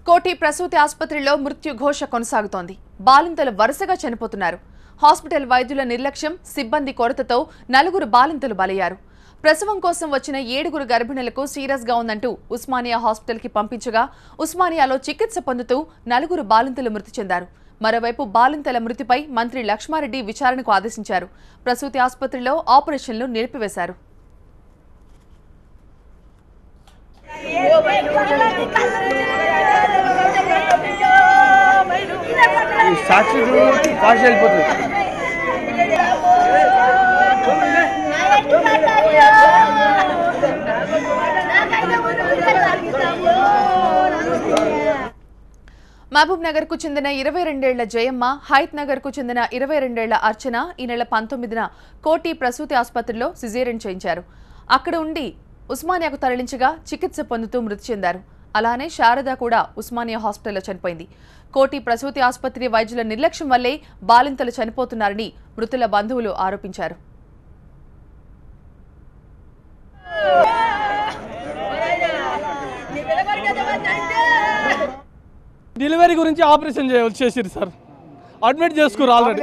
కోటి ప్రసూతి ఆసుపత్రిలో మృత్యు ఘోష కొనసాగుతోంది. బాలింతలు వరుసగా చనిపోతున్నారు. హాస్పిటల్ వైద్యుల నిర్లక్ష్యం, సిబ్బంది కొరతతో 4 బాలింతలు బలయ్యారు. ప్రసవం కోసం వచ్చిన 7 గర్భిణులకు సీరియస్ గా ఉందంటూ ఉస్మానియా హాస్పిటల్ కి పంపించగా ఉస్మానియాలో చికిత్స పొందుతూ 4 బాలింతలు మృతి చెందారు. మరోవైపు బాలింతల మృతిపై మంత్రి లక్ష్మారెడ్డి విచారణకు ఆదేశించారు. ప్రసూతి ఆసుపత్రిలో ఆపరేషన్లు నిలిపివేశారు. మహబూబ్ నగర్ కు చెందిన 22 ఏళ్ల జయమ్మ, హైత్ నగర్ కు చెందిన 22 ఏళ్ల అర్చన ఈ నెల 19న కోటి ప్రసూతి ఆసుపత్రిలో సిజేరియన్ చేయించారు. అక్కడ ఉండి ఉస్మానియాకు తరలించగా చికిత్స పొందుతూ మృతి చెందారు. అలానే శారద కూడా ఉస్మానియా హాస్పిటల్లో చనిపోయింది. కోటి ప్రసూతి ఆసుపత్రి వైద్యుల నిర్లక్ష్యం వల్లే బాలింతలు చనిపోతున్నారని మృతుల బంధువులు ఆరోపించారు. డెలివరీ గురించి ఆపరేషన్ చేసిరు సార్. అడ్మిట్ చేసుకున్నారు. ఆల్రెడీ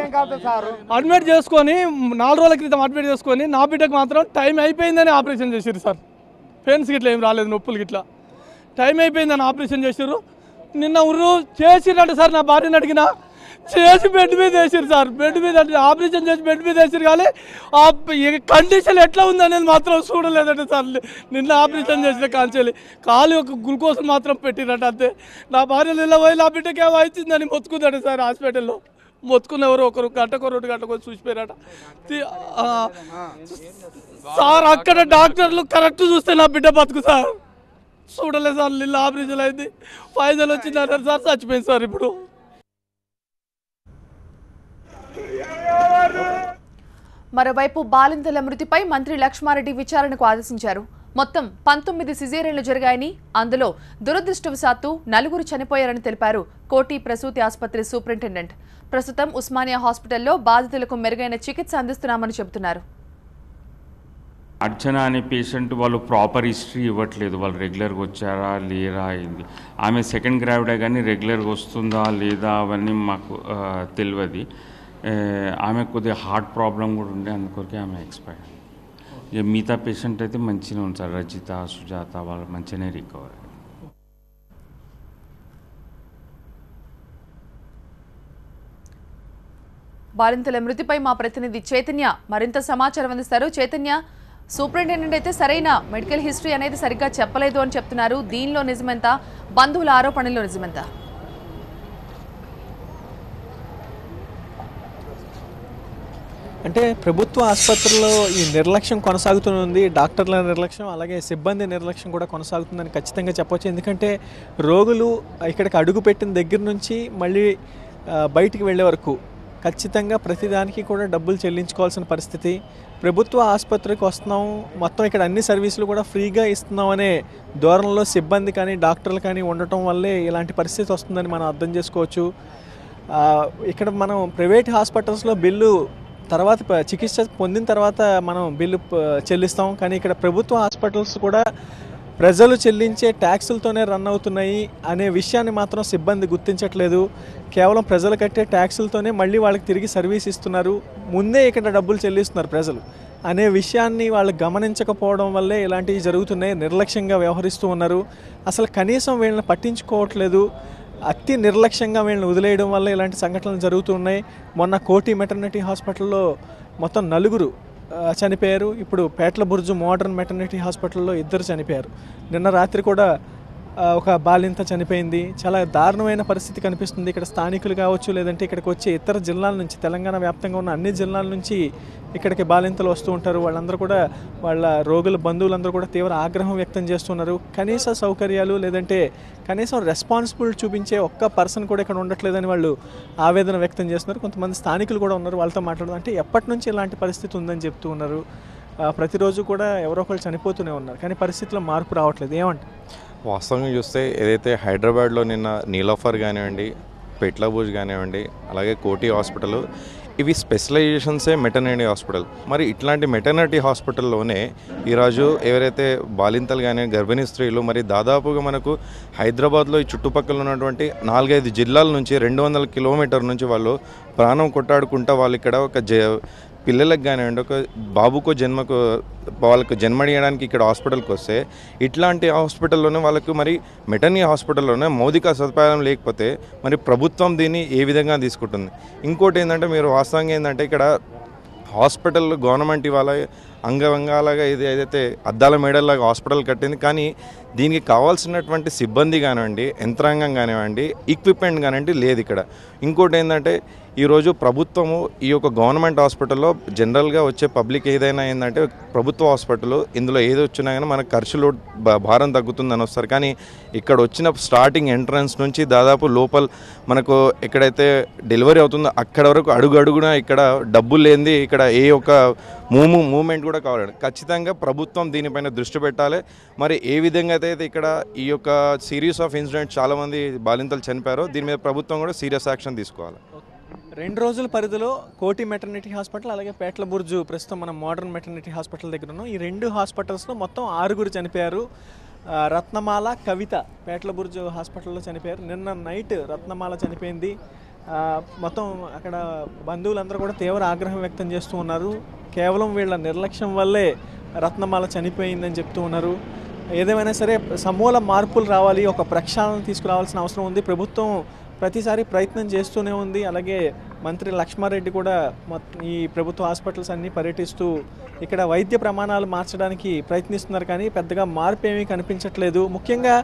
అడ్మిట్ చేసుకొని 4 రోజుల క్రితం అడ్మిట్ చేసుకొని నా బిడ్డకు మాత్రం టైం అయిపోయిందని ఆపరేషన్ చేసిరు సార్. పెయిన్స్ గిట్లా ఏం రాలేదు, నొప్పులు గిట్లా టైం అయిపోయిందని ఆపరేషన్ చేసిర్రు. నిన్న ఉర్రు చేసిరంట సార్. నా భార్యని అడిగినా చేసి బెడ్ మీద వేసిరు సార్. బెడ్ మీద ఆపరేషన్ చేసి బెడ్ మీద వేసిరు, కానీ ఆ కండిషన్ ఎట్లా ఉందనేది మాత్రం చూడలేదంటే సార్. నిన్న ఆపరేషన్ చేసిన కాల్చేలి కాలు ఒక గ్లూకోజ్ మాత్రం పెట్టిరట అంతే. నా భార్య నిన్న పోయి నా బిడ్డకి ఏమో అవుతుందని మొత్తుకుందట సార్. హాస్పిటల్లో మొత్తుకున్న ఎవరు ఒకరు గంటకో 2 గంటకో చూసిపోయారట సార్. అక్కడ డాక్టర్లు కరెక్ట్ చూస్తే నా బిడ్డ బతుకు సార్. చూడలేదు సార్. నిన్న ఆపరేషన్ అయింది, ఫైజల్ వచ్చిందంటారు సార్. చచ్చిపోయింది సార్. ఇప్పుడు మరోవైపు బాలింతల మృతిపై మంత్రి లక్ష్మారెడ్డి విచారణకు ఆదేశించారు. మొత్తం 19 సిజేరియన్లు జరిగాయని, అందులో దురదృష్టవశాత్తు 4 చనిపోయారని తెలిపారు కోటి ప్రసూతి ఆసుపత్రి సూపరింటెండెంట్. ప్రస్తుతం ఉస్మానియా హాస్పిటల్లో బాధితులకు మెరుగైన చికిత్స అందిస్తున్నామని చెబుతున్నారు. అర్చన అనే పేషెంట్ వాళ్ళు ప్రాపర్ హిస్టరీ ఇవ్వట్లేదు. వాళ్ళు రెగ్యులర్గా వచ్చారా లేరా అయింది. ఆమె సెకండ్ గ్రావిడే కానీ రెగ్యులర్గా వస్తుందా లేదా అవన్నీ మాకు తెలియదు. ఆమె కొద్దిగా హార్ట్ ప్రాబ్లం కూడా ఉండే, అందుకొరకే ఆమె ఎక్స్పైర్. ఇక మిగతా పేషెంట్ అయితే మంచిగా ఉంది సార్. రజిత, సుజాత వాళ్ళు మంచిగానే రికవర్. బాలింతల మృతిపై మా ప్రతినిధి చైతన్య మరింత సమాచారం అందిస్తారు. చైతన్య, సూపరింటెండెంట్ అయితే సరైన మెడికల్ హిస్టరీ అనేది సరిగ్గా చెప్పలేదు అని చెప్తున్నారు. దీనిలో నిజమెంత? బంధువుల ఆరోపణలో నిజమెంత? అంటే ప్రభుత్వ ఆసుపత్రుల్లో ఈ నిర్లక్ష్యం కొనసాగుతుంది. డాక్టర్ల నిర్లక్ష్యం, అలాగే సిబ్బంది నిర్లక్ష్యం కూడా కొనసాగుతుందని ఖచ్చితంగా చెప్పవచ్చు. ఎందుకంటే రోగులు ఇక్కడికి అడుగుపెట్టిన దగ్గర నుంచి మళ్ళీ బయటికి వెళ్ళే వరకు ఖచ్చితంగా ప్రతిదానికి కూడా డబ్బులు చెల్లించుకోవాల్సిన పరిస్థితి. ప్రభుత్వ ఆసుపత్రికి వస్తున్నాం, మొత్తం ఇక్కడ అన్ని సర్వీసులు కూడా ఫ్రీగా ఇస్తున్నాం అనే ధోరణిలో సిబ్బంది కానీ డాక్టర్లు కానీ ఉండటం వల్లే ఇలాంటి పరిస్థితి వస్తుందని మనం అర్థం చేసుకోవచ్చు. ఇక్కడ మనం ప్రైవేట్ హాస్పిటల్స్లో బిల్లు తర్వాత చికిత్స పొందిన తర్వాత మనం బిల్లు చెల్లిస్తాం, కానీ ఇక్కడ ప్రభుత్వ హాస్పిటల్స్ కూడా ప్రజలు చెల్లించే ట్యాక్సులతోనే రన్ అవుతున్నాయి అనే విషయాన్ని మాత్రం సిబ్బంది గుర్తించట్లేదు. కేవలం ప్రజలు కట్టే ట్యాక్సులతోనే మళ్ళీ వాళ్ళకి తిరిగి సర్వీస్ ఇస్తున్నారు, ముందే ఇక్కడ డబ్బులు చెల్లిస్తున్నారు ప్రజలు అనే విషయాన్ని వాళ్ళు గమనించకపోవడం వల్లే ఇలాంటివి జరుగుతున్నాయి. నిర్లక్ష్యంగా వ్యవహరిస్తూ ఉన్నారు. అసలు కనీసం వీళ్ళని పట్టించుకోవట్లేదు. అతి నిర్లక్ష్యంగా వీళ్ళని వదిలేయడం వల్ల ఇలాంటి సంఘటనలు జరుగుతున్నాయి. మొన్న కోటి మెటర్నిటీ హాస్పిటల్లో మొత్తం 4 చనిపోయారు. ఇప్పుడు పేట్ల బుర్జు మోడర్న్ మెటర్నిటీ హాస్పిటల్లో 2 చనిపోయారు. నిన్న రాత్రి కూడా ఒక బాలింత చనిపోయింది. చాలా దారుణమైన పరిస్థితి కనిపిస్తుంది. ఇక్కడ స్థానికులు కావచ్చు, లేదంటే ఇక్కడికి వచ్చే ఇతర జిల్లాల నుంచి, తెలంగాణ వ్యాప్తంగా ఉన్న అన్ని జిల్లాల నుంచి ఇక్కడికి బాలింతలు వస్తూ ఉంటారు. వాళ్ళందరూ కూడా, వాళ్ళ రోగుల బంధువులందరూ కూడా తీవ్ర ఆగ్రహం వ్యక్తం చేస్తున్నారు. కనీస సౌకర్యాలు లేదంటే కనీసం రెస్పాన్సిబుల్ చూపించే ఒక్క పర్సన్ కూడా ఇక్కడ ఉండట్లేదని వాళ్ళు ఆవేదన వ్యక్తం చేస్తున్నారు. కొంతమంది స్థానికులు కూడా ఉన్నారు, వాళ్ళతో మాట్లాడదాం. అంటే ఎప్పటి నుంచి ఇలాంటి పరిస్థితి ఉందని చెప్తూ ఉన్నారు. ప్రతిరోజు కూడా ఎవరో ఒకళ్ళు చనిపోతూనే ఉన్నారు, కానీ పరిస్థితిలో మార్పు రావట్లేదు. ఏమంటే వాస్తవంగా చూస్తే ఏదైతే హైదరాబాద్లో నిన్న నీలోఫర్ కానివ్వండి, పెట్లబూజ్ కానివ్వండి, అలాగే కోటి హాస్పిటల్ ఇవి స్పెషలైజేషన్సే మెటర్నిటీ హాస్పిటల్. మరి ఇట్లాంటి మెటర్నిటీ హాస్పిటల్లోనే ఈరోజు ఎవరైతే బాలింతలు కానీ గర్భిణీ స్త్రీలు మరి దాదాపుగా మనకు హైదరాబాద్లో ఈ చుట్టుపక్కల ఉన్నటువంటి 4-5 జిల్లాల నుంచి 200 కిలోమీటర్ నుంచి వాళ్ళు ప్రాణం కొట్టాడుకుంటా వాళ్ళు ఇక్కడ ఒక పిల్లలకు కానివ్వండి ఒక బాబుకో వాళ్ళకు జన్మడియడానికి ఇక్కడ హాస్పిటల్కి వస్తే ఇట్లాంటి హాస్పిటల్లోనే వాళ్ళకు మరి మెటర్నిటీ హాస్పిటల్లోనే మౌలిక సదుపాయం లేకపోతే మరి ప్రభుత్వం దీన్ని ఏ విధంగా తీసుకుంటుంది? ఇంకోటి ఏంటంటే మీరు వాస్తవంగా ఏంటంటే ఇక్కడ హాస్పిటల్ గవర్నమెంట్ ఇవాళ అంగవంగాలాగా ఇది ఏదైతే అద్దాల మేడల్లాగా హాస్పిటల్ కట్టింది, కానీ దీనికి కావాల్సినటువంటి సిబ్బంది కానివ్వండి, యంత్రాంగం కానివ్వండి, ఎక్విప్మెంట్ కానివ్వండి లేదు ఇక్కడ. ఇంకోటి ఏంటంటే ఈరోజు ప్రభుత్వము ఈ యొక్క గవర్నమెంట్ హాస్పిటల్లో జనరల్గా వచ్చే పబ్లిక్ ఏదైనా ఏంటంటే ప్రభుత్వ హాస్పిటల్ ఇందులో ఏది వచ్చినా కానీ మనకు ఖర్చులు భారం తగ్గుతుందని వస్తారు, కానీ ఇక్కడ వచ్చిన స్టార్టింగ్ ఎంట్రన్స్ నుంచి దాదాపు లోపల మనకు ఎక్కడైతే డెలివరీ అవుతుందో అక్కడ వరకు అడుగున ఇక్కడ డబ్బులు లేనిది ఇక్కడ ఏ ఒక్క మూమెంట్ కూడా కావాలి. ఖచ్చితంగా ప్రభుత్వం దీనిపైన దృష్టి పెట్టాలి. మరి ఏ విధంగా అయితే ఇక్కడ ఈ యొక్క సిరీస్ ఆఫ్ ఇన్సిడెంట్స్ చాలామంది బాలింతలు చనిపోయారో దీని మీద ప్రభుత్వం కూడా సీరియస్ యాక్షన్ తీసుకోవాలి. 2 రోజుల పరిధిలో కోటి మెటర్నిటీ హాస్పిటల్ అలాగే పేట్ల బుర్జు ప్రస్తుతం మనం మోడర్న్ మెటర్నిటీ హాస్పిటల్ దగ్గర ఉన్నాం. ఈ 2 హాస్పిటల్స్లో మొత్తం 6 చనిపోయారు. రత్నమాల, కవిత పేట్ల బుర్జు హాస్పిటల్లో చనిపోయారు. నిన్న నైట్ రత్నమాల చనిపోయింది. మొత్తం అక్కడ బంధువులందరూ కూడా తీవ్ర ఆగ్రహం వ్యక్తం చేస్తూ ఉన్నారు. కేవలం వీళ్ళ నిర్లక్ష్యం వల్లే రత్నమాల చనిపోయిందని చెప్తూ ఉన్నారు. ఏదేమైనా సరే సమూల మార్పులు రావాలి, ఒక ప్రక్షాళన తీసుకురావాల్సిన అవసరం ఉంది. ప్రభుత్వం ప్రతిసారి ప్రయత్నం చేస్తూనే ఉంది. అలాగే మంత్రి లక్ష్మారెడ్డి కూడా ఈ ప్రభుత్వ హాస్పిటల్స్ అన్నీ పర్యటిస్తూ ఇక్కడ వైద్య ప్రమాణాలు మార్చడానికి ప్రయత్నిస్తున్నారు, కానీ పెద్దగా మార్పు ఏమీ కనిపించట్లేదు. ముఖ్యంగా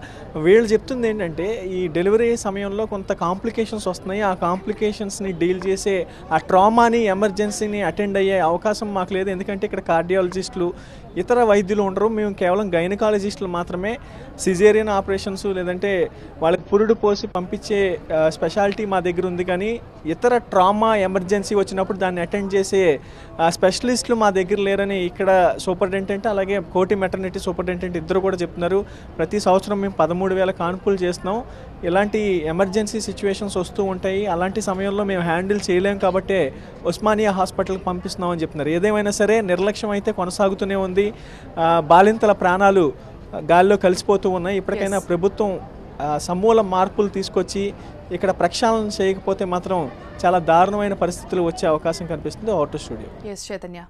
వీళ్ళు చెప్తుంది ఏంటంటే ఈ డెలివరీ సమయంలో కొంత కాంప్లికేషన్స్ వస్తున్నాయి. ఆ కాంప్లికేషన్స్ని డీల్ చేసే ఆ ట్రామాని ఎమర్జెన్సీని అటెండ్ అయ్యే అవకాశం మాకు లేదు. ఎందుకంటే ఇక్కడ కార్డియాలజిస్టులు ఇతర వైద్యులు ఉండరు. మేము కేవలం గైనకాలజిస్టులు మాత్రమే. సిజేరియన్ ఆపరేషన్స్ లేదంటే వాళ్ళకి పురుడు పోసి పంపించే స్పెషాలిటీ మా దగ్గర ఉంది, కానీ ఇతర ట్రామా ఎమర్జెన్సీ వచ్చినప్పుడు దాన్ని అటెండ్ చేసే స్పెషలిస్టులు మా దగ్గర లేరని ఇక్కడ సూపరింటెండెంట్ అలాగే కోటి మెటర్నిటీ సూపరింటెండెంట్ ఇద్దరు కూడా చెప్తున్నారు. ప్రతి సంవత్సరం మేము 13,000 కాన్పులు చేస్తున్నాం. ఇలాంటి ఎమర్జెన్సీ సిచ్యువేషన్స్ వస్తూ ఉంటాయి. అలాంటి సమయంలో మేము హ్యాండిల్ చేయలేం కాబట్టి ఉస్మానియా హాస్పిటల్కి పంపిస్తున్నామని చెప్తున్నారు. ఏదేమైనా సరే నిర్లక్ష్యం అయితే కొనసాగుతూనే ఉంది. బాలింతల ప్రాణాలు గాల్లో కలిసిపోతూ ఉన్నాయి. ఇప్పటికైనా ప్రభుత్వం సమూల మార్పులు తీసుకొచ్చి ఇక్కడ ప్రక్షాళన చేయకపోతే మాత్రం చాలా దారుణమైన పరిస్థితులు వచ్చే అవకాశం కనిపిస్తుంది. Auto studio. చైతన్య.